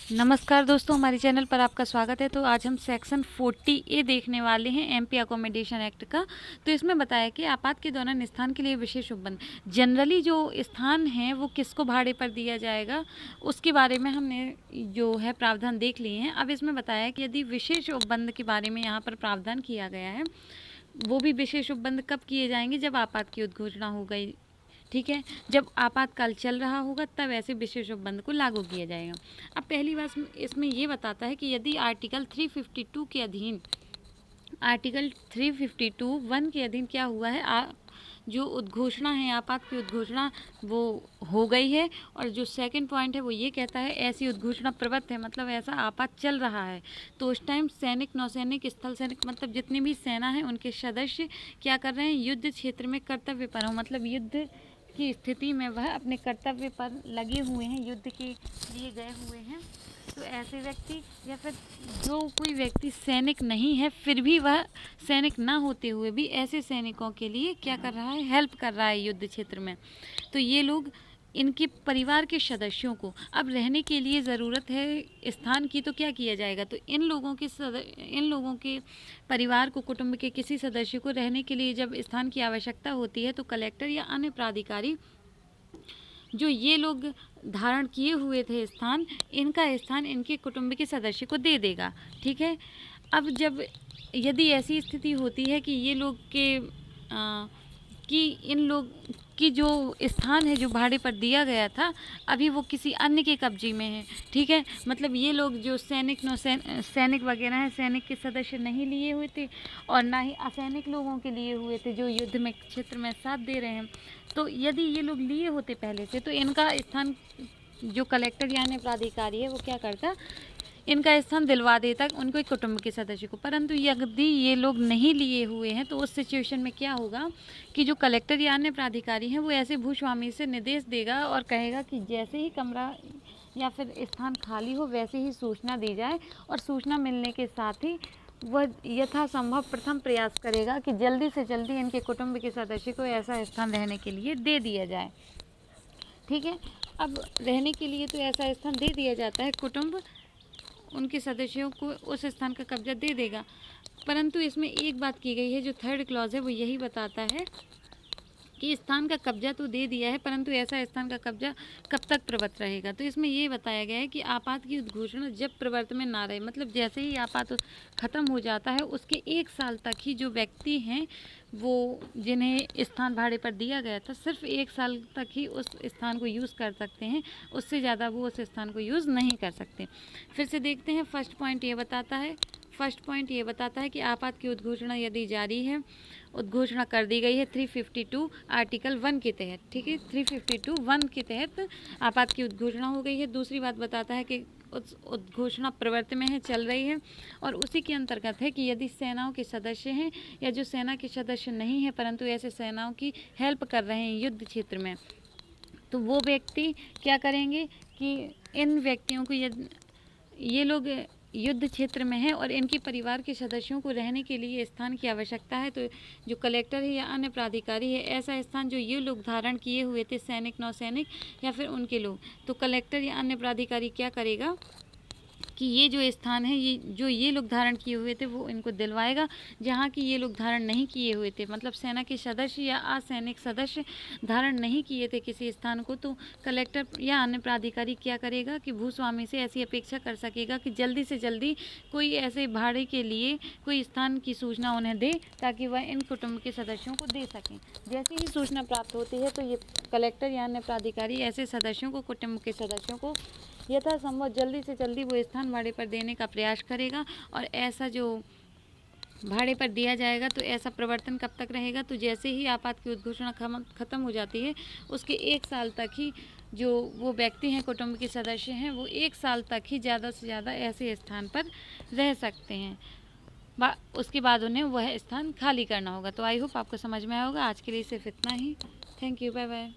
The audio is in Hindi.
नमस्कार दोस्तों, हमारे चैनल पर आपका स्वागत है। तो आज हम सेक्शन 40A देखने वाले हैं एमपी अकोमोडेशन एक्ट का। तो इसमें बताया कि आपात के दौरान स्थान के लिए विशेष उपबंध, जनरली जो स्थान है वो किसको भाड़े पर दिया जाएगा उसके बारे में हमने जो है प्रावधान देख लिए हैं। अब इसमें बताया कि यदि विशेष उपबंध के बारे में यहाँ पर प्रावधान किया गया है, वो भी विशेष उपबंध कब किए जाएंगे, जब आपात की उद्घोषणा हो गई, ठीक है, जब आपातकाल चल रहा होगा तब ऐसे विशेष उपबंध को लागू किया जाएगा। अब पहली बात इसमें ये बताता है कि यदि आर्टिकल 352 के अधीन, आर्टिकल 352(1) के अधीन क्या हुआ है, जो उद्घोषणा है, आपात की उद्घोषणा वो हो गई है, और जो सेकंड पॉइंट है वो ये कहता है ऐसी उद्घोषणा प्रवृत्त है, मतलब ऐसा आपात चल रहा है, तो उस टाइम सैनिक, नौसैनिक, स्थल सैनिक, मतलब जितनी भी सेना है उनके सदस्य क्या कर रहे हैं, युद्ध क्षेत्र में कर्तव्य पर हो, मतलब युद्ध की स्थिति में वह अपने कर्तव्य पर लगे हुए हैं, युद्ध के लिए गए हुए हैं। तो ऐसे व्यक्ति या फिर जो कोई व्यक्ति सैनिक नहीं है फिर भी वह सैनिक ना होते हुए भी ऐसे सैनिकों के लिए क्या कर रहा है, हेल्प कर रहा है युद्ध क्षेत्र में, तो ये लोग, इनके परिवार के सदस्यों को अब रहने के लिए ज़रूरत है स्थान की, तो क्या किया जाएगा, तो इन लोगों के परिवार को, कुटुंब के किसी सदस्य को रहने के लिए जब स्थान की आवश्यकता होती है तो कलेक्टर या अन्य प्राधिकारी जो ये लोग धारण किए हुए थे स्थान, इनका स्थान इनके कुटुंब के सदस्य को दे देगा, ठीक है। अब जब यदि ऐसी स्थिति होती है कि ये लोग कि इन लोग की जो स्थान है जो भाड़े पर दिया गया था अभी वो किसी अन्य के कब्जे में है, ठीक है, मतलब ये लोग जो सैनिक वगैरह हैं, सैनिक के सदस्य नहीं लिए हुए थे और ना ही असैनिक लोगों के लिए हुए थे जो युद्ध में क्षेत्र में साथ दे रहे हैं, तो यदि ये लोग लिए होते पहले से तो इनका स्थान जो कलेक्टर यानी प्राधिकारी है वो क्या करता, इनका स्थान दिलवा देता उनको एक कुटुंब के सदस्य को। परंतु यदि ये लोग नहीं लिए हुए हैं तो उस सिचुएशन में क्या होगा कि जो कलेक्टर या अन्य प्राधिकारी हैं वो ऐसे भूस्वामी से निर्देश देगा और कहेगा कि जैसे ही कमरा या फिर स्थान खाली हो वैसे ही सूचना दी जाए, और सूचना मिलने के साथ ही वह यथासंभव प्रथम प्रयास करेगा कि जल्दी से जल्दी इनके कुटुंब के सदस्य को ऐसा स्थान रहने के लिए दे दिया जाए, ठीक है। अब रहने के लिए तो ऐसा स्थान दे दिया जाता है, कुटुंब उनके सदस्यों को उस स्थान का कब्जा दे देगा, परंतु इसमें एक बात की गई है, जो थर्ड क्लॉज है वो यही बताता है कि स्थान का कब्जा तो दे दिया है परंतु ऐसा स्थान का कब्जा कब तक प्रवृत्त रहेगा। तो इसमें ये बताया गया है कि आपात की उद्घोषणा जब प्रवृत्त में ना रहे, मतलब जैसे ही आपात ख़त्म हो जाता है उसके 1 साल तक ही जो व्यक्ति हैं वो जिन्हें स्थान भाड़े पर दिया गया था सिर्फ 1 साल तक ही उस स्थान को यूज़ कर सकते हैं, उससे ज़्यादा वो उस स्थान को यूज़ नहीं कर सकते। फिर से देखते हैं, फर्स्ट पॉइंट ये बताता है कि आपात की उद्घोषणा यदि जारी है, उद्घोषणा कर दी गई है 352 आर्टिकल 1 के तहत, ठीक है, 352(1) के तहत आपात की उद्घोषणा हो गई है। दूसरी बात बताता है कि उद्घोषणा प्रवृत्ति में है, चल रही है, और उसी के अंतर्गत है कि यदि सेनाओं के सदस्य हैं या जो सेना के सदस्य नहीं हैं परंतु ऐसे सेनाओं की हेल्प कर रहे हैं युद्ध क्षेत्र में, तो वो व्यक्ति क्या करेंगे कि इन व्यक्तियों को ये लोग युद्ध क्षेत्र में हैं और इनके परिवार के सदस्यों को रहने के लिए स्थान की आवश्यकता है, तो जो कलेक्टर है या अन्य प्राधिकारी है, ऐसा स्थान जो ये लोग धारण किए हुए थे, सैनिक, नौसैनिक या फिर उनके लोग, तो कलेक्टर या अन्य प्राधिकारी क्या करेगा कि ये जो स्थान है, ये लोग धारण किए हुए थे वो इनको दिलवाएगा। जहाँ की ये लोग धारण नहीं किए हुए थे, मतलब सेना के सदस्य या असैनिक सदस्य धारण नहीं किए थे किसी स्थान को, तो कलेक्टर या अन्य प्राधिकारी क्या करेगा कि भूस्वामी से ऐसी अपेक्षा कर सकेगा कि जल्दी से जल्दी कोई ऐसे भाड़े के लिए कोई स्थान की सूचना उन्हें दे ताकि वह इन कुटुंब के सदस्यों को दे सकें। जैसे ही सूचना प्राप्त होती है तो ये कलेक्टर या अन्य प्राधिकारी ऐसे सदस्यों को, कुटुंब के सदस्यों को यथासंभव जल्दी से जल्दी वो स्थान भाड़े पर देने का प्रयास करेगा, और ऐसा जो भाड़े पर दिया जाएगा तो ऐसा प्रवर्तन कब तक रहेगा, तो जैसे ही आपात की उद्घोषणा ख़त्म हो जाती है उसके 1 साल तक ही जो वो व्यक्ति हैं, कुटुंब के सदस्य हैं, वो 1 साल तक ही ज़्यादा से ज़्यादा ऐसे स्थान पर रह सकते हैं। उसके बाद उन्हें वह स्थान खाली करना होगा। तो आई होप आपको समझ में आया होगा। आज के लिए सिर्फ इतना ही। Thank you, bye bye.